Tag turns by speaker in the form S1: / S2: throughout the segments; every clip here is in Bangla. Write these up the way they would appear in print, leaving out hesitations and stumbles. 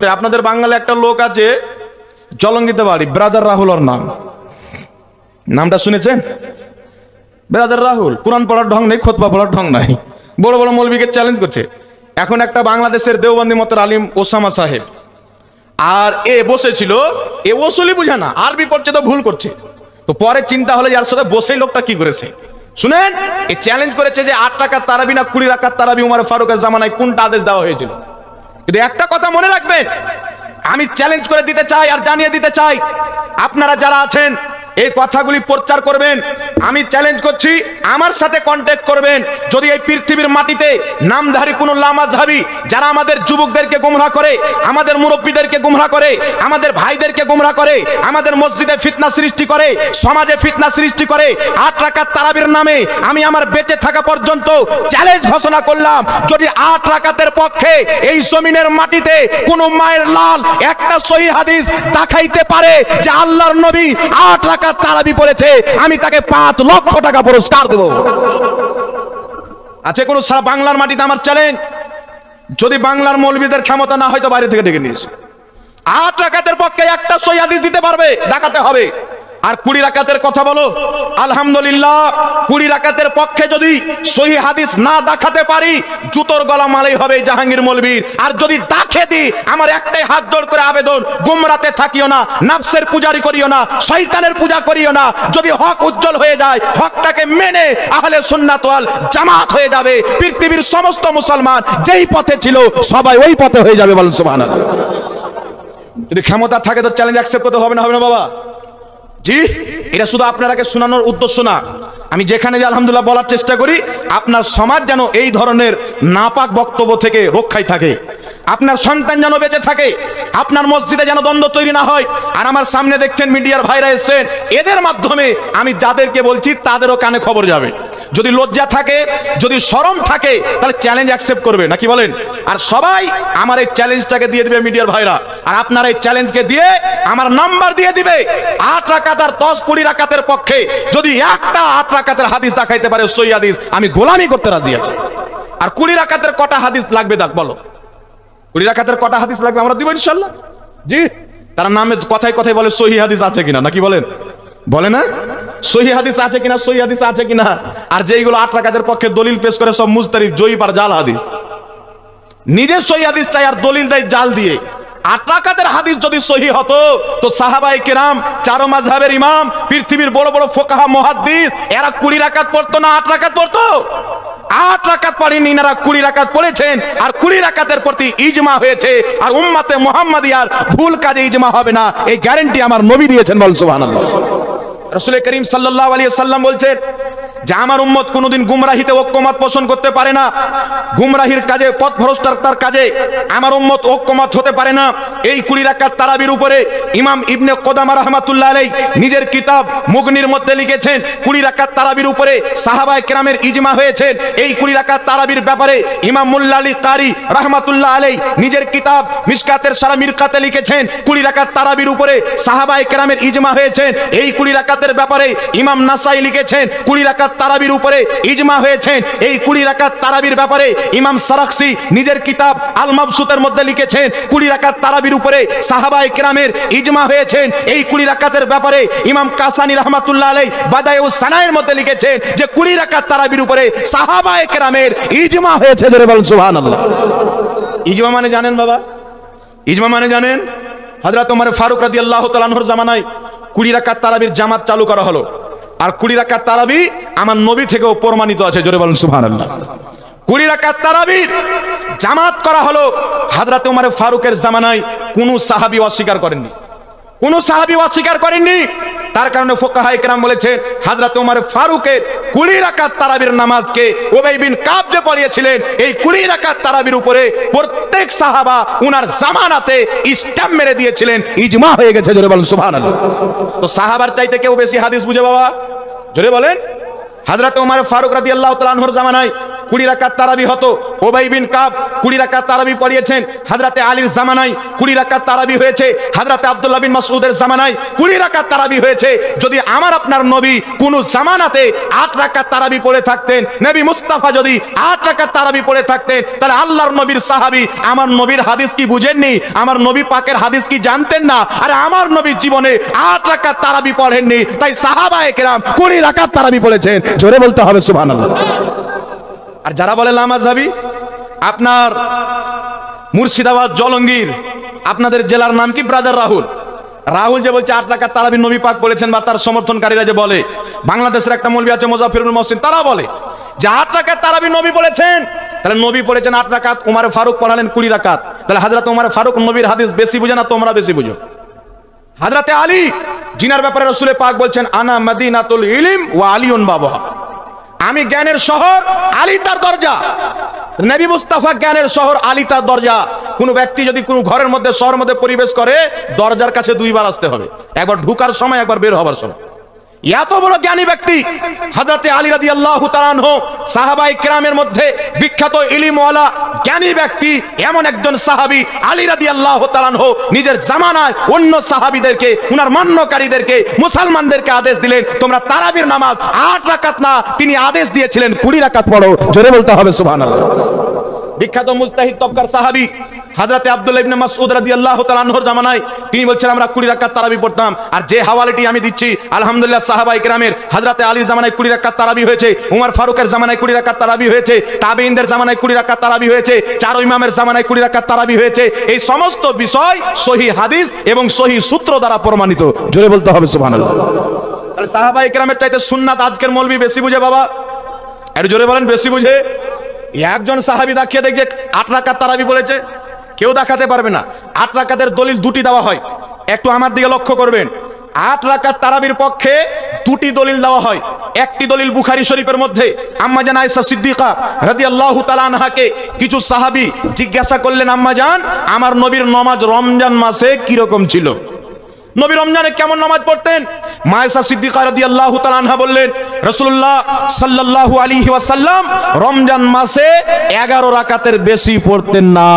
S1: আপনাদের বাঙালি একটা লোক আছে জলঙ্গিতে বাড়ি, ব্রাদার রাহুল ওর নাম। নামটা শুনেছেন? ব্রাদার রাহুল। কোরআন পড়ার ঢং নেই, খুতবা পড়ার ঢং নাই, বড় বড় মৌলবীকে চ্যালেঞ্জ করছে। এখন একটা বাংলাদেশের দেওবন্দি মতের আলিম ওসামা সাহেব আর এ বসেছিল, এ ওসুলি বুঝে না, আরবি পড়ছে তো ভুল করছে। তো পরে চিন্তা হলো যার সাথে বসে লোকটা কি করেছে শুনেন। এ চ্যালেঞ্জ করেছে যে 8 রাকাত তারাবি না 20 রাকাত তারাবি উমর ফারুকের জামানায় কোনটা আদেশ দেওয়া হয়েছিল। কিন্তু একটা কথা মনে রাখবেন, আমি চ্যালেঞ্জ করে দিতে চাই আর জানিয়ে দিতে চাই, আপনারা যারা আছেন এই কথাগুলি প্রচার করবেন। আমি চ্যালেঞ্জ করছি, আমার সাথে কন্ট্যাক্ট করবেন। যদি এই পৃথিবীর মাটিতে নামধারী কোনো লামাযহাবী যারা আমাদের যুবকদেরকে গুমরাহ করে, আমাদের মুরব্বীদেরকে গুমরাহ করে, আমাদের ভাইদেরকে গুমরাহ করে, আমাদের মসজিদে ফিতনা সৃষ্টি করে, সমাজে ফিতনা সৃষ্টি করে, 8 রাকাত তারাবির নামে আমি আমার বেঁচে থাকা পর্যন্ত চ্যালেঞ্জ ঘোষণা করলাম, যদি 8 রাকাতের পক্ষে এই জমিনের মাটিতে কোনো মায়ের লাল একটা সহিহ হাদিস দেখাইতে পারে যে আল্লাহর নবী 8 রাকাত তারাবি পড়েছে, আমি তাকে 5 লক্ষ টাকা পুরস্কার দেব। আছে কোন সারা বাংলার মাটিতে আমার চ্যালেঞ্জ। যদি বাংলার মৌলবীদের ক্ষমতা না হয় তো বাইরে থেকে ডেকে নিয়েছে। 8 রাকাতের পক্ষে একটা সহিহ হাদিস দিতে পারবে, দেখাতে হবে। আর 20 রাকাতের কথা বলো, আলহামদুলিল্লাহ 20 রাকাতের পক্ষে যদি সহিহ হাদিস না দেখাতে পারি, জুতোর গলা মালাই হবে জাহাঙ্গীর মৌলবীর। আর যদি দেখে দি, আমার একটাই হাত জোড় করে আবেদন, গুমরাতে থাকিও না, নাফসের পূজারি করিও না, শয়তানের পূজা করিও না। যদি হক উজ্জ্বল হয়ে যায়, হকটাকে মেনে আহলে সুন্নাত ওয়াল জামাত হয়ে যাবে। পৃথিবীর সমস্ত মুসলমান যেই পথে ছিল সবাই ওই পথে হয়ে যাবে, বলুন সুবহানাল্লাহ। যদি ক্ষমতা থাকে তো চ্যালেঞ্জ অ্যাকসেপ্ট করতে হবে না, হবে না বাবা? জি, এটা শুধু আপনারাকে শোনানোর উদ্দেশ্য না। আমি যেখানে যে আলহামদুলিল্লাহ বলার চেষ্টা করি, আপনার সমাজ যেন এই ধরনের নাপাক বক্তব্য থেকে রক্ষায় থাকে, আপনার সন্তান যেন বেঁচে থাকে, আপনার মসজিদে যেন দ্বন্দ্ব তৈরি না হয়। আর আমার সামনে দেখছেন মিডিয়ার ভাইরা এসেছেন, এদের মাধ্যমে আমি যাদেরকে বলছি তাদেরও কানে খবর যাবে। যদি লজ্জা থাকে, যদি শরম থাকে, তাহলে চ্যালেঞ্জ অ্যাকসেপ্ট করবে, নাকি বলেন? আর সবাই আমার এই চ্যালেঞ্জটাকে দিয়ে দিবে মিডিয়ার ভাইরা, আর আপনারা এই চ্যালেঞ্জকে দিয়ে আমার নাম্বার দিয়ে দিবে। 8 রাকাত আর 10-20 রাকাতের পক্ষে যদি একটা 8 রাকাতের হাদিস দেখাইতে পারে সহিহ হাদিস, আমি গোলামি করতে রাজি আছি। আর 20 রাকাতের কটা হাদিস লাগবে দেখ বলো, 20 রাকাতের কটা হাদিস লাগবে আমরা দিব ইনশাআল্লাহ। জি, তারা নামে কথায় কথায় বলে সহিহ হাদিস আছে কিনা, নাকি বলেন? বলে না সহিহ হাদিস আছে কিনা, সহিহ হাদিস আছে কিনা। আর যেইগুলো 8 রাকাতের পক্ষে দলিল পেশ করে সব মুজতারিফ, জয়ীব আর জাল হাদিস। নিজের সহিহ হাদিস চাই আর দলিল দেয় জাল দিয়ে। 8 রাকাতের হাদিস যদি সহিহ হতো তো সাহাবায়ে কেরাম, 4 মাযহাবের ইমাম, পৃথিবীর বড় বড় ফুকাহা মুহাদ্দিস, এরা 20 রাকাত পড়তো না 8 রাকাত পড়তো? 8 রাকাত পড়েনি, এরা 20 রাকাত পড়েছেন। আর 20 রাকাতের প্রতি ইজমা হয়েছে। আর উম্মতে মুহাম্মাদিয়ার ভুল কাজে ইজমা হবে না, এই গ্যারান্টি আমার নবী দিয়েছেন, বল সুবহানাল্লাহ। রাসূল করিম সাল্লাল্লাহু আলাইহি ওয়াসাল্লাম বলছেন যে আমার উম্মত কোনোদিন গুমরাহিতে ঐক্যমত পোষণ করতে পারে না, গুমরাহির কাজে, পথভ্রষ্টতার কাজে আমার উম্মত ঐক্যমত হতে পারে না। এই 20 রাকাত তারাবির উপরে ইমাম ইবনে কুদামা রাহমাতুল্লাহ আলাইহি নিজের কিতাব মুগনির মধ্যে লিখেছেন, 20 রাকাত তারাবির উপরে সাহাবায়ে কেরামের ইজমা হয়েছে। এই 20 রাকাত তারাবির ব্যাপারে ইমাম মুল্লা আলী কারি রাহমাতুল্লাহ আলাইহি নিজের কিতাব মিশকাতের সারা মিরকাতে লিখেছেন, 20 রাকাত তারাবির উপরে সাহাবায়ে কেরামের ইজমা হয়েছে। এই 20 রাকাতের ব্যাপারে ইমাম নাসাই লিখেছেন, 20 রাকাত তারাবির উপরে ইজমা হয়েছে। এই 20 রাকাত তারাবির ব্যাপারে ইমাম সারাখসি নিজের কিতাব আল মাবসুতের মধ্যে লিখেছেন, 20 রাকাত তারাবির উপরে সাহাবায়ে কেরামের ইজমা হয়েছে। এই 20 রাকাতের ব্যাপারে ইমাম কাসানি রাহমাতুল্লাহ আলাইহি বাদায়ুস সানায়ের মধ্যে লিখেছেন যে 20 রাকাত তারাবির উপরে সাহাবায়ে কেরামের ইজমা হয়েছে। জোরে বলুন সুবহানাল্লাহ। ইজমা মানে জানেন বাবা? ইজমা মানে জানেন? হযরত ওমর ফারুক রাদিয়াল্লাহু তাআলা আনহুর জামানায় 20 রাকাত তারাবির জামাত চালু করা হলো। আর 20 রাকাত তারাবি আমার নবী থেকেও প্রমাণিত আছে। জোরে বলুন সুবহানাল্লাহ। 20 রাকাত তারাবির জামাত করা হলো। হযরত ওমর ফারুকের জামানায় কোন সাহাবী অস্বীকার করেননি, কোন সাহাবী অস্বীকার করেননি। তার কারণে ফুকাহায়ে কেরাম বলেছেন হযরত ওমর ফারুকের 20 রাকাত তারাবির নামাজকে উবাই বিন কাব যে পড়িয়েছিলেন, এই 20 রাকাত তারাবির উপরে প্রত্যেক সাহাবা উনার জামানাতে স্ট্যাম্প মেরে দিয়েছিলেন, ইজমা হয়ে গেছে। জোরে বলুন সুবহানাল্লাহ। তো সাহাবার চাইতে কেউ বেশি হাদিস বুঝে বাবা? জোরে বলেন। হযরত ওমর ফারুক রাদিয়াল্লাহু তাআলা আনহুর জামানায় 20 রাকাত তারাবি হতো। উবাই বিন কাব 20 রাকাত তারাবি পড়িয়েছেন। হযরতে আলীর জামানায় 20 রাকাত তারাবি হয়েছে। হযরতে আব্দুল্লাহ বিন মাসউদের জামানায় 20 রাকাত তারাবি হয়েছে। যদি আমার আপনার নবী কোন জামানাতে 8 রাকাত তারাবি পড়ে থাকতেন, নবী মুস্তাফা যদি 8 রাকাত তারাবি পড়ে থাকতেন, তাহলে আল্লাহর নবীর সাহাবী আমার নবীর হাদিস কি বুঝেননি? আমার নবী পাকের হাদিস কি জানতেন না? আরে আমার নবীর জীবনে 8 রাকাত তারাবি পড়েননি, তাই সাহাবায়ে কেরাম 20 রাকাত তারাবি পড়েছেন। জোরে বলতে হবে সুবহানাল্লাহ। আর যারা বলে লামাযহাবী, আপনার মুর্শিদাবাদ জলঙ্গির আপনাদের জেলার নাম কি? ব্রাদার রাহুল। রাহুল যে বলছে 8 রাকাত তারাবি নবী পাক বলেছেন, বা তার সমর্থনকারীরা যে বলে, বাংলাদেশের একটা মৌলভী আছে মুজাফফরুল মহসিন, তারা বলে যে 8 রাকাত তারাবি নবী বলেছেন। তাহলে নবী পড়েছেন 8 রাকাত, উমর ফারুক পড়ালেন 20 রাকাত। তাহলে হযরত উমর ফারুক নবীর হাদিস বেশি বুঝে না তোমরা বেশি বুঝো? হযরতে আলী জিনার ব্যাপারে রাসূল পাক বলছেন আনা মাদিনাতুল ইলম ওয়া আলিউন বাবুহা, আমি জ্ঞানের শহর, আলী তার দরজা। নবী মুস্তাফা জ্ঞানের শহর, আলী তার দরজা। কোন ব্যক্তি যদি কোন ঘরের মধ্যে শহরের মধ্যে পরিবেশ করে, দরজার কাছে 2 বার আসতে হবে, একবার ঢোকার সময়, একবার বের হবার সময়। এত বড় জ্ঞানী ব্যক্তি হযরতে আলী রাদিয়াল্লাহু তাআলা আনহু, সাহাবায়ে কেরামের মধ্যে বিখ্যাত ইলমওয়ালা জ্ঞানী ব্যক্তি, এমন একজন সাহাবী আলী রাদিয়াল্লাহু তাআলা আনহু নিজের জামানায় অন্য সাহাবীদেরকে, উনার মান্যকারীদেরকে, মুসলমানদেরকে আদেশ দিলেন তোমরা তারাবির নামাজ 8 রাকাত না, তিনি আদেশ দিয়েছিলেন 20 রাকাত পড়ো। জোরে বলতে হবে সুবহানাল্লাহ। বিখ্যাত মুজতাহিদ তবকার সাহাবী হযরতে আব্দুল্লাহ ইবনে মাসউদ রাদিয়াল্লাহু তাআলা আনহুর জামানায় তিনি বলছেন আমরা 20 রাকাত তারাবি পড়তাম। আর যে হাওয়ালাটি আমি দিচ্ছি আলহামদুলিল্লাহ সাহাবায়ে কেরামের, হযরতে আলীর জামানায় 20 রাকাত তারাবি হয়েছে, উমর ফারুকের জামানায় 20 রাকাত তারাবি হয়েছে, তাবেঈনদের জামানায় 20 রাকাত তারাবি হয়েছে, চার ইমামের জামানায় 20 রাকাত তারাবি হয়েছে। এই সমস্ত বিষয় সহিহ হাদিস এবং সহিহ সূত্র দ্বারা প্রমাণিত। জোরে বলতে হবে সুবহানাল্লাহ। তাহলে সাহাবায়ে কেরামের চাইতে সুন্নাত আজকের মৌলভী বেশি বুঝে বাবা? একটু জোরে বলেন, বেশি বুঝে? একজন সাহাবী দেখিয়ে দেখছে 8 রাকাত তারাবি বলেছে, কেউ দেখাতে পারবে না। 8 রাকাতের দলিল 2টি দেওয়া হয়, একটু আমার দিকে লক্ষ্য করবেন। 8 রাকাত তারাবির পক্ষে 2টি দলিল দেওয়া হয়। একটি দলিল বুখারী শরীফের মধ্যে, আম্মা জান আয়েশা সিদ্দিকা রাদিয়াল্লাহু তাআলা আনহাকে কিছু সাহাবী জিজ্ঞাসা করলেন, আম্মা জান আমার নবীর নামাজ রমজান মাসে কি রকম ছিল? নবী রমজানে কেমন নামাজ পড়তেন? মা আয়েশা সিদ্দিকা রাদিয়াল্লাহু তাআলা আনহা বললেন, রাসূলুল্লাহ সাল্লাল্লাহু আলাইহি ওয়াসাল্লাম রমজান মাসে 11 রাকাতের বেশি পড়তেন না।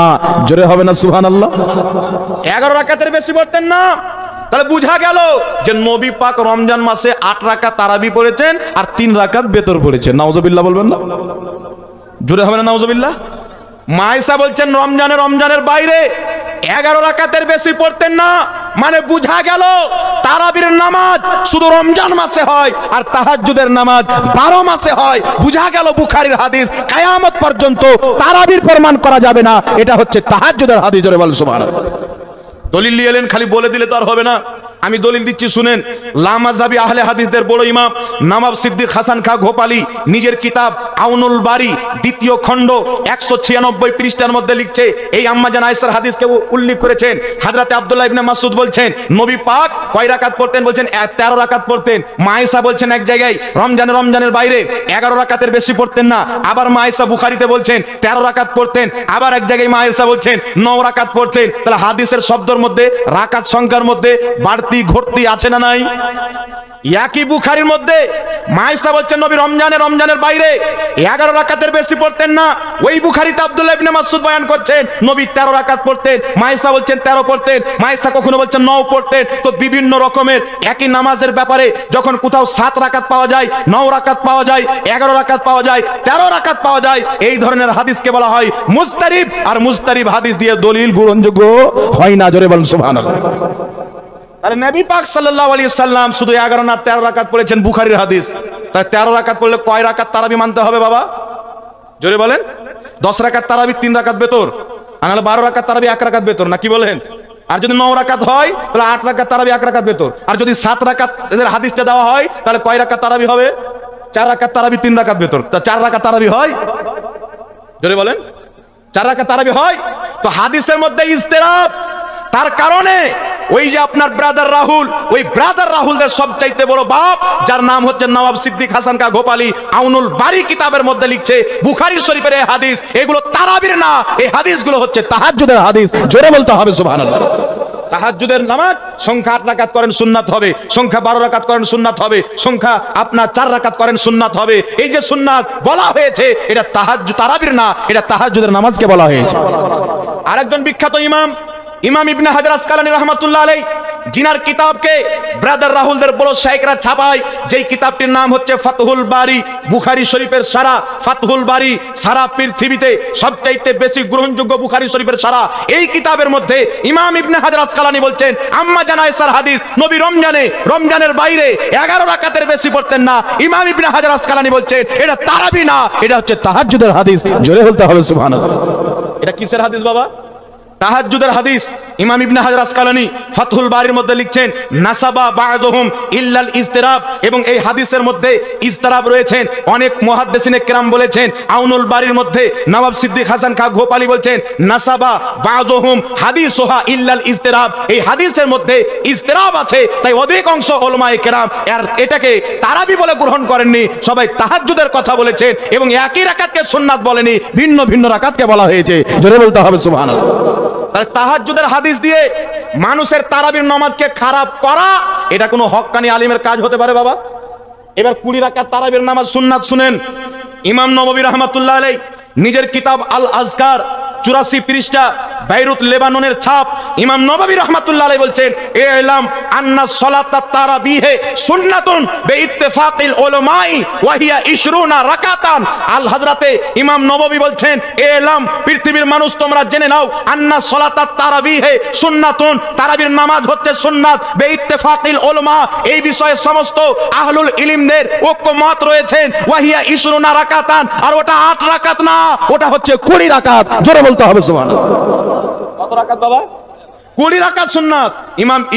S1: জোরে হবে না সুবহানাল্লাহ? 11 রাকাতের বেশি পড়তেন না। তাহলে বুঝা গেল যে নবী পাক রমজান মাসে 8 রাকাত তারাবি পড়েছেন আর 3 রাকাত বেতর পড়েছেন। নাউজুবিল্লাহ বলবেন না? জোরে হবে না নাউজুবিল্লাহ? মা আয়েশা বলছেন রমজানের বাইরে 11 রাকাতের বেশি পড়তেন না। মানে বুঝা গেল তারাবির নামাজ শুধু রমজান মাসে হয় আর তাহাজ্জুদের নামাজ 12 মাসে হয়। বুঝা গেল বুখারীর হাদিস কিয়ামত পর্যন্ত তারাবির প্রমাণ করা যাবে না, এটা হচ্ছে তাহাজ্জুদের হাদিস। জোরে বল সুবহানাল্লাহ। দলিল নিয়ে এলেন, খালি বলে দিলে তো আর হবে না। আমি দলিল দিচ্ছি শুনেন। লামাযহাবী আহলে হাদিসদের বড় ইমাম নবাব সিদ্দিক হাসান খাঁ ঘোপালী নিজের কিতাব আউনুল বারী 2য় খণ্ড 196 পৃষ্ঠার মধ্যে লিখছে, এই আম্মা জান আয়েশার হাদিসকে উল্লেখ করেছেন। হযরতে আব্দুল্লাহ ইবনে মাসউদ বলছেন নবী পাক কয় রাকাত পড়তেন? বলছেন 13 রাকাত পড়তেন। মা আয়েশা বলছেন এক জায়গায় রমজানের বাইরে 11 রাকাতের বেশি পড়তেন না। আবার মা আয়েশা বুখারীতে বলছেন 13 রাকাত পড়তেন। আবার এক জায়গায় মা আয়েশা বলছেন 9 রাকাত পড়তেন। তাহলে হাদিসের শব্দের মধ্যে, রাকাত সংখ্যার মধ্যে বাড়তি ঘটতি আছে না নাই? একই বুখারীর মধ্যে মা আয়েশা বলছেন নবী রমজানের বাইরে 11 রাকাতের বেশি পড়তেন না। ওই বুখারীতে আব্দুল্লাহ ইবনে মাসউদ বয়ান করছেন নবী 13 রাকাত পড়তেন। মা আয়েশা বলছেন 13 পড়তেন, মা আয়েশা কখনো বলছেন 9 পড়তেন। তো বিভিন্ন রকমের একই নামাজের ব্যাপারে যখন কোথাও 7 রাকাত পাওয়া যায়, 9 রাকাত পাওয়া যায়, 11 রাকাত পাওয়া যায়, 13 রাকাত পাওয়া যায়, এই ধরনের হাদিসকে বলা হয় মুজতারিব। আর মুজতারিব হাদিস দিয়ে দলিল গ্রহণযোগ্য হয় না। জোরে বলুন সুবহানাল্লাহ। তাহলে নবী পাক সাল্লাল্লাহু আলাইহি সাল্লাম শুধু 11 না 13 রাকাত পড়েছেন, বুখারীর হাদিস। তাই 13 রাকাত পড়লে কয় রাকাত তারাবি মানতে হবে বাবা? জোরে বলেন। 10 রাকাত তারাবি 3 রাকাত বেতর, আর নাহলে 12 রাকাত তারাবি 1 রাকাত বেতর, না কি বলেন? আর যদি 9 রাকাত হয় তাহলে 8 রাকাত তারাবি 1 রাকাত বেতর। আর যদি 7 রাকাত এদের হাদিসটা দেওয়া হয় তাহলে কয় রাকাত তারাবি হবে? 4 রাকাত তারাবি 3 রাকাত বেতর। তা 4 রাকাত তারাবি হয়? জোরে বলেন। 4 রাকাত তারাবি হয়। তো হাদিসের মধ্যে ইজতিরাব, তার কারণে ওই যে আপনার ব্রাদার রাহুল, ওই ব্রাদার রাহুলদের সবচাইতে বড় বাপ যার নাম হচ্ছে নবাব সিদ্দিক হাসান খাঁ ঘোপালী আউনুল বারী কিতাবের মধ্যে লিখছে বুখারী শরীফের এই হাদিস, এগুলো তারাবির না, এই হাদিসগুলো হচ্ছে তাহাজ্জুদের হাদিস। জোরে বলতে হবে সুবহানাল্লাহ। তাহাজ্জুদের নামাজ সংখ্যা 8 রাকাত করেন সুন্নাত হবে, সংখ্যা 12 রাকাত করেন সুন্নাত হবে, সংখ্যা আপনার 4 রাকাত করেন সুন্নাত হবে। এই যে সুন্নাত বলা হয়েছে এটা তাহাজ্জুদ তারাবির না, এটা তাহাজ্জুদের নামাজকে বলা হয়েছে। আরেকজন বিখ্যাত ইমাম ইবনে হাজার আসকালানী রাহমাতুল্লাহ আলাইহি, জিনার কিতাবকে ব্রাদার রাহুলদের বড় শাইখরা ছাপায়, যেই কিতাবটির নাম হচ্ছে ফাতহুল বারি, বুখারী শরীফের সারা। ফাতহুল বারি সারা পৃথিবীতে সবচাইতে বেশি গ্রহণযোগ্য বুখারী শরীফের সারা। এই কিতাবের মধ্যে ইমাম ইবনে হাজার আসকালানী বলছেন, আম্মা জানা আয়েশার হাদিস, নবী রমজানের বাইরে 11 রাকাতের বেশি পড়তেন না। ইমাম ইবনে হাজার আসকালানী বলছেন এটা তারাবি না, এটা হচ্ছে তাহাজ্জুদের হাদিস। জোরে বলতে হবে সুবহানাল্লাহ। এটা কিসের হাদিস বাবা? তাহাজ্জুদের হাদিস। ইমাম ইবনে হাজার আসকালানী ফাতহুল বারির মধ্যে লিখছেন, নাসাবা বা'দুহুম ইল্লাল ইজতিরাব, এবং এই হাদিসের মধ্যে ইজতিরাব রয়েছেন। অনেক মুহাদ্দিসিনে কেরাম বলেছেন, আউনুল বারির মধ্যে নওয়াব সিদ্দিক হাসান খাঁ গোপালী বলছেন, নাসাবা বা'দুহুম হাদিসুহা ইল্লাল ইজতিরাব, এই হাদিসের মধ্যে ইজতিরাব আছে, তাই অধিকাংশ উলামায়ে কেরাম এটাকে তারাবি বলে গ্রহণ করেননি, সবাই তাহাজ্জুদের কথা বলেছেন, এবং একই রাকাতকে সুন্নাত বলেনি, ভিন্ন ভিন্ন রাকাতকে বলা হয়েছে। জোরে বলতে হবে সুবহানাল্লাহ। তাহলে তাহাজ্জুদের হাদিস দিয়ে মানুষের তারাবির নামাজকে খারাপ করা, এটা কোনো হক্কানি আলিমের কাজ হতে পারে বাবা? এবার 20 রাকাত তারাবির নামাজ সুন্নাত শুনেন। ইমাম নববী রাহমাতুল্লাহ আলাইহি নিজের কিতাব আল আজকার 84 পৃষ্ঠা, বাইরুত লেবাননের ছাপ, ইমাম নববী রাহমাতুল্লাহ আলাইহি বলছেন, ইলাম আন্না সালাতাত তারাবিহে সুন্নাতুন বিইত্তিফাকিল উলামাই ওয়া হিয়া 20 রাকাতান। আল হযরতে ইমাম নববী বলছেন, ইলাম পৃথিবীর মানুষ তোমরা জেনে নাও, আন্না সালাতাত তারাবিহে সুন্নাতুন, তারাবির নামাজ হচ্ছে সুন্নাত, বিইত্তিফাকিল উলামা, এই বিষয়ে সমস্ত আহলুল ইলমদের ঐকমত রয়েছেন। ওয়া হিয়া 20 রাকাতান, আর ওটা 8 রাকাত না, ওটা হচ্ছে 20 রাকাত। জোরে বলতে হবে সুবহানাল্লাহ। কত রাকাত বাবা? 20 রাকাত সুন্নাত।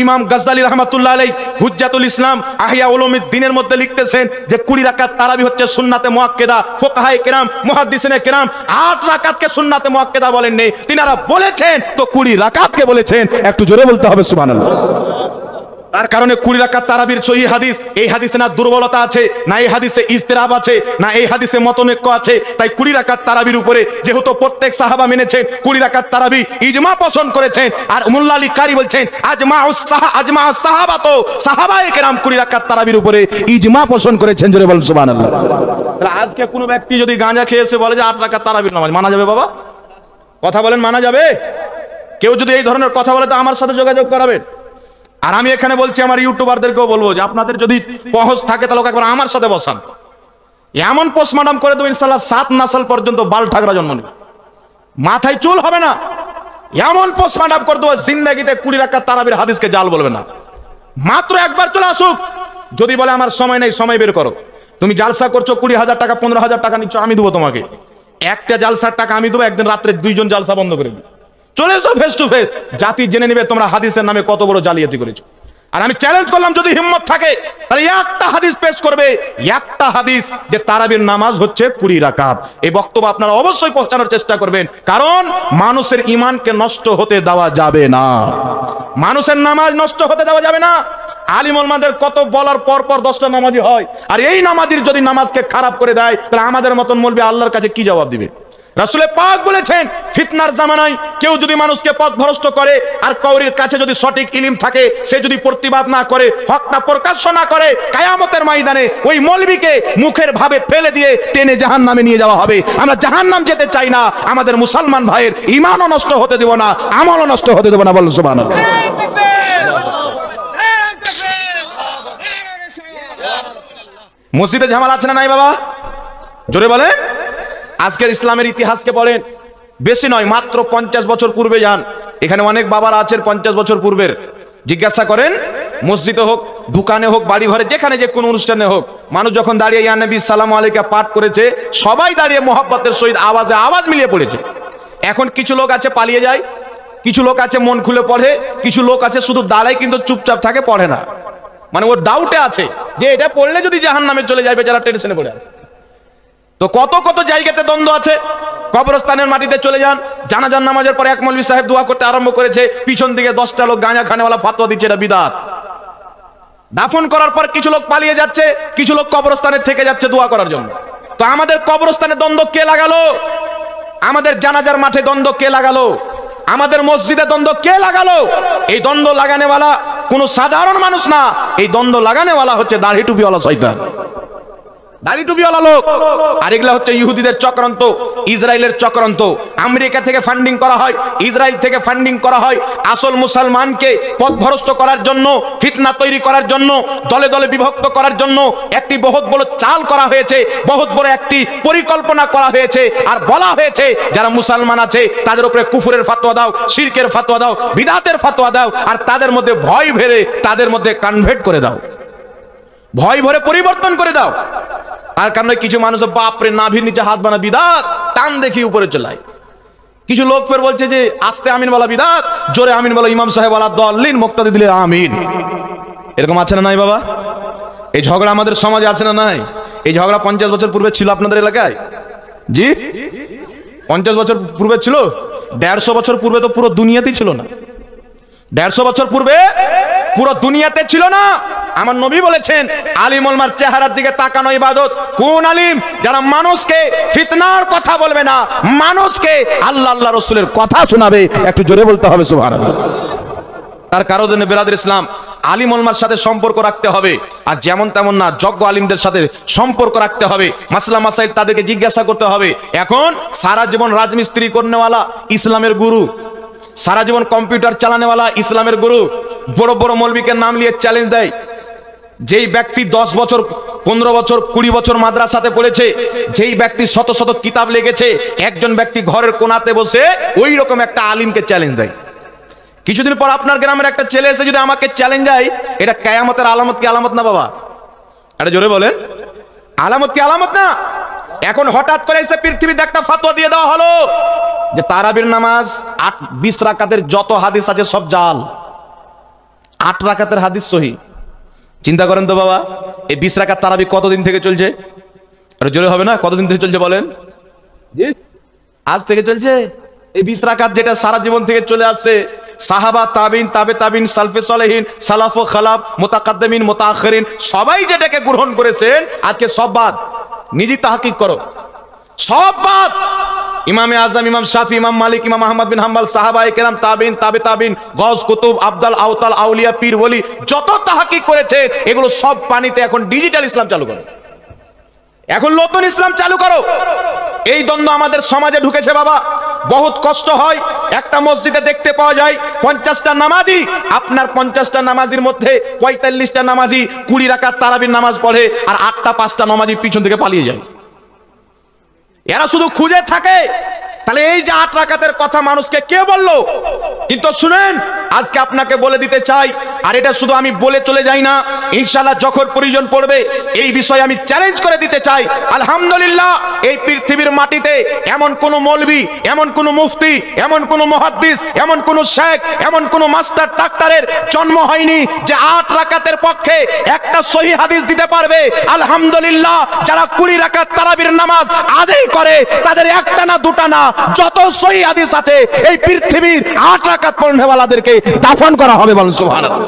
S1: ইমাম গাজ্জালী রাহমাতুল্লাহ আলাইহি হুজ্জাতুল ইসলাম আহিয়া উলুমিদ্দিনের মধ্যে লিখতেছেন যে 20 রাকাত তারাবি হচ্ছে সুন্নাতে মুআক্কাদা। ফুকাহায়ে কেরাম, মুহাদ্দিসিনে কেরাম 8 রাকাতকে সুন্নাতে মুআক্কাদা বলেননি, তিনারা বলেছেন তো 20 রাকাতকে বলেছেন। একটু জোরে বলতে হবে সুবহানাল্লাহ। তার কারণে 20 রাকাত তারাবির সহিহ হাদিস, এই হাদিসে না দুর্বলতা আছে, না এই হাদিসে ইজতিরাব আছে, না এই হাদিসে মতনৈক্য আছে। তাই 20 রাকাত তারাবির উপরে যেহেতু প্রত্যেক সাহাবা মেনেছেন, 20 রাকাত তারাবি ইজমা পোষণ করেছেন। আর মোল্লা আলী কারি বলছেন, আজমাউস সাহাবাতো, সাহাবায়ে কেরাম 20 রাকাত তারাবির উপরে ইজমা পোষণ করেছেন। জোরে বলুন সুবহানাল্লাহ। তাহলে আজকে কোনো ব্যক্তি যদি গাঁজা খেয়ে এসে বলে যে 8 রাকাত তারাবির নামাজ, মানা যাবে বাবা? কথা বলেন, মানা যাবে? কেউ যদি এই ধরনের কথা বলে তো আমার সাথে যোগাযোগ করাবেন। আর আমি এখানে বলছি আমার ইউটিউবারদেরকেও বলবো যে আপনাদের যদি পহস থাকে তাহলে একবার আমার সাথে বসান, এমন পোস্টমর্টম করে দেবো ইনশাআল্লাহ 7 নাসল পর্যন্ত বাল ঠাকরা জন্ম নেবে, মাথায় চুল হবে না। এমন পোস্টমর্টম করে দেবো জিন্দেগিতে 20 রাকাত তারাবির হাদিসকে জাল বলবে না। মাত্র একবার চলে আসুক, যদি বলে আমার সময় নেই, সময় বের করো। তুমি জালসা করছো 20,000 টাকা 15,000 টাকা নিচ্ছ, আমি দেবো তোমাকে। একটা জালসার টাকা আমি দেবো, একদিন রাত্রে 2 জন জালসা বন্ধ করে দিই, চলে এসো ফেস টু ফেস, জাতি জেনে নেবে তোমরা হাদিসের নামে কত বড় জালিয়াতি করেছো। আর আমি চ্যালেঞ্জ করলাম, যদি হিম্মত থাকে তাহলে একটা হাদিস পেশ করবে, একটা হাদিস যে তারাবির নামাজ হচ্ছে 20 রাকাত। এই বক্তব্য আপনারা অবশ্যই পৌঁছানোর চেষ্টা করবেন, কারণ মানুষের ঈমানকে নষ্ট হতে দেওয়া যাবে না, মানুষের নামাজ নষ্ট হতে দেওয়া যাবে না। আলিম ওলামাদের কত বলার পর পর 10টা নামাজি হয়, আর এই নামাজির যদি নামাজকে খারাপ করে দেয় তাহলে আমাদের মতন মৌলবি আল্লাহর কাছে কি জবাব দিবে? রাসূলে পাক বলেছেন, ফিতনার জামানায় কেউ যদি মানুষকে পথভ্রষ্ট করে আর কাউরির কাছে যদি সঠিক ইলম থাকে, সে যদি প্রতিবাদ না করে, হকটা প্রকাশ্য না করে, কিয়ামতের ময়দানে ওই মৌলবীকে মুখের ভাবে ফেলে দিয়ে টেনে জাহান্নামে নিয়ে যাওয়া হবে। আমরা জাহান্নাম যেতে চাই না, আমাদের মুসলমান ভাইয়ের ঈমানও নষ্ট হতে দেব না, আমলও নষ্ট হতে দেব না। বলুন সুবহানাল্লাহ। মসজিদে ঝামেলা আছে না নাই বাবা? জোরে বলেন। আজকের ইসলামের ইতিহাসকে পড়েন, বেশি নয়, মাত্র 50 বছর পূর্বে যান, এখানে অনেক বাবারা আছেন 50 বছর পূর্বের, জিজ্ঞাসা করেন, মসজিদে হোক, দোকানে হোক, বাড়ি ঘরে, যেখানে যে কোনো অনুষ্ঠানে হোক, মানুষ যখন দাঁড়িয়ে ইয়া নবী সাল্লাল্লাহু আলাইহি পাঠ করেছে, সবাই দাঁড়িয়ে মোহাব্বতের সহিত আওয়াজে আওয়াজ মিলিয়ে পড়েছে। এখন কিছু লোক আছে পালিয়ে যায়, কিছু লোক আছে মন খুলে পড়ে, কিছু লোক আছে শুধু দাঁড়ায় কিন্তু চুপচাপ থাকে, পড়ে না, মানে ও ডাউটে আছে যে এটা পড়লে যদি জাহান্নামে চলে যাবে, যারা টেনশনে পড়ে আছে। তো কত কত জায়গাতে দ্বন্দ্ব আছে। কবরস্থানের মাটিতে চলে যান, জানাজার নামাজের পরে এক মৌলভী সাহেব দোয়া করতে আরম্ভ করেছে, পিছন দিকে 10টা লোক গাঁজা খানেওয়ালা ফাতোয়া দিচ্ছে এটা বিদআত। দাফন করার পর কিছু লোক পালিয়ে যাচ্ছে, কিছু লোক কবরস্থানে থেকে যাচ্ছে দোয়া করার জন্য। তো আমাদের কবরস্থানে দ্বন্দ্ব কে লাগালো? আমাদের জানাজার মাঠে দ্বন্দ্ব কে লাগালো? আমাদের মসজিদে দ্বন্দ্ব কে লাগালো? এই দ্বন্দ্ব লাগানেওয়ালা কোনো সাধারণ মানুষ না, এই দ্বন্দ্ব লাগানেওয়ালা হচ্ছে দাড়ি টুপিওয়ালা শয়তান, দাড়ি টুপিওয়ালা লোক। আর এগুলা হচ্ছে ইহুদিদের চক্রান্ত, ইসরায়েলের চক্রান্ত। আমেরিকা থেকে ফান্ডিং করা হয়, ইসরায়েল থেকে ফান্ডিং করা হয়, আসল মুসলমানকে পথভ্রষ্ট করার জন্য, ফিতনা তৈরি করার জন্য, দলে দলে বিভক্ত করার জন্য একটি বহুত বড় চাল করা হয়েছে, বহুত বড় একটি পরিকল্পনা করা হয়েছে। আর বলা হয়েছে যারা মুসলমান আছে তাদের উপরে কুফরের ফাতোয়া দাও, শিরকের ফাতোয়া দাও, বিদআতের ফাতোয়া দাও, আর তাদের মধ্যে ভয় ভরে তাদের মধ্যে কনভার্ট করে দাও, ভয় ভরে পরিবর্তন করে দাও। তার কারণে কিছু মানুষ বাপরে নাভির নিচে হাত বানা বিদাত, টান দেখি উপরে চলায়। কিছু লোক ফের বলছে যে আস্তে আমিন বলা বিদাত, জোরে আমিন বলা ইমাম সাহেব আলা দলিন, মুক্তাদি দিলে আমিন। এরকম আছে না নাই বাবা? এই ঝগড়া আমাদের সমাজে আছে না নাই? এই ঝগড়া 50 বছর পূর্বে ছিল আপনাদের এলাকায়? জি 50 বছর পূর্বে ছিল? 150 বছর পূর্বে তো পুরো দুনিয়াতেই ছিল না। 150 বছর পূর্বে পুরো দুনিয়াতে ছিল না। আমার নবী বলেছেন আলিম ওলমার চেহারার দিকে তাকানো ইবাদত। কোন আলিম? যারা মানুষকে ফিতনার কথা বলবে না, মানুষকে আল্লাহ আল্লাহ রাসূলের কথা শোনাবে। একটু জোরে বলতে হবে সুবহানাল্লাহ। তার কারণে বেরাদর ইসলাম আলিম ওলমার সাথে সম্পর্ক রাখতে হবে, আর যেমন তেমন না, যোগ্য আলিমদের সাথে সম্পর্ক রাখতে হবে। মাসলা মাসাইল তাদেরকে জিজ্ঞাসা করতে হবে। এখন সারা জীবন রাজমিস্ত্রি করনেওয়ালা ইসলামের গুরু, সারা জীবন কম্পিউটার চালানেওয়ালা ইসলামের গুরু, বড় বড় মৌলবীকে নাম নিয়ে চ্যালেঞ্জ দেয়। যেই ব্যক্তি 10 বছর 15 বছর 20 বছর মাদ্রাসাতে পড়েছে, যেই ব্যক্তি শত শত কিতাব লিখেছে, একজন ব্যক্তি ঘরের কোনাতে বসে ওই রকম একটা আলিমকে চ্যালেঞ্জ দেয়। কিছুদিন পর আপনার গ্রামের একটা ছেলে এসে যদি আমাকে চ্যালেঞ্জ দেয়, এটা কিয়ামতের আলামত কি আলামত না বাবা? এটা জোরে বলেন, আলামত কি আলামত না? এখন হঠাৎ করে এসে পৃথিবীতে একটা ফতোয়া দিয়ে দেওয়া হলো যে তারাবির নামাজ 20 রাকাতের যত হাদিস আছে সব জাল, 8 রাকাতের হাদিস সহি। চিন্তা করেন তো বাবা, এই 20 রাকাত তারাবি কতদিন থেকে চলছে? আরে জোরে হবে না, কতদিন থেকে চলছে বলেন? জি আজ থেকে চলছে। এই 20 রাকাত যেটা সারা জীবন থেকে চলে আসছে, সাহাবা, তাবিন, তাবে তাবিন, সালফে সালেহিন, সালাফ ও খালাফ, মুতাকাদ্দিমিন, মুতাআখিরিন সবাই যেটাকে গ্রহণ করেছেন, আজকে সব বাদ। নিজে তাহকিক করো, সব বাদ। ইমামে আজম, ইমাম শাফি, ইমাম মালিক, ইমাম আহমদ বিন হাম্বল, সাহাবায়ে কেরাম, তাবিন, তাবে তাবিন, গওস, কুতুব, আবদাল, আওতাল, আউলিয়া, পীর, ওলি যত তাহকিক করেছে এগুলো সব পানিতে। এখন ডিজিটাল ইসলাম চালু করো, এখন নতুন ইসলাম চালু করো। এই দ্বন্দ্ব আমাদের সমাজে ঢুকেছে বাবা, বহুত কষ্ট হয়। একটা মসজিদে দেখতে পাওয়া যায় 50টা নামাজি, আপনার 50টা নামাজির মধ্যে 45টা নামাজি 20 রাকাত তারাবির নামাজ পড়ে, আর 8টা 5টা নামাজি পিছন থেকে পালিয়ে যায়। এরা শুধু খুঁজে থাকে। তাহলে এই যে 8 রাকাতের কথা মানুষকে কে বললো? কিন্তু শুনেন, আজকে আপনাকে বলে দিতে চাই, আর এটা শুধু আমি বলে চলে যাই না, ইনশাআল্লাহ যখন প্রয়োজন পড়বে এই বিষয়ে আমি চ্যালেঞ্জ করে দিতে চাই। আলহামদুলিল্লাহ এই পৃথিবীর মাটিতে এমন কোন মৌলবী, এমন কোন মুফতি, এমন কোন মুহাদ্দিস, এমন কোন শেখ, এমন কোন মাস্টার ডাক্তারের জন্ম হয়নি যে 8 রাকাতের পক্ষে একটা সহিহ হাদিস দিতে পারবে। আলহামদুলিল্লাহ যারা 20 রাকাত তারাবির নামাজ আদায় করে তাদের একটা না দুটা না, যত সহিহ হাদিস আছে এই পৃথিবীর 8 রাকাত পড়নেওয়ালাদেরকে দাফন করা হবে। বলুন সুবহানাল্লাহ।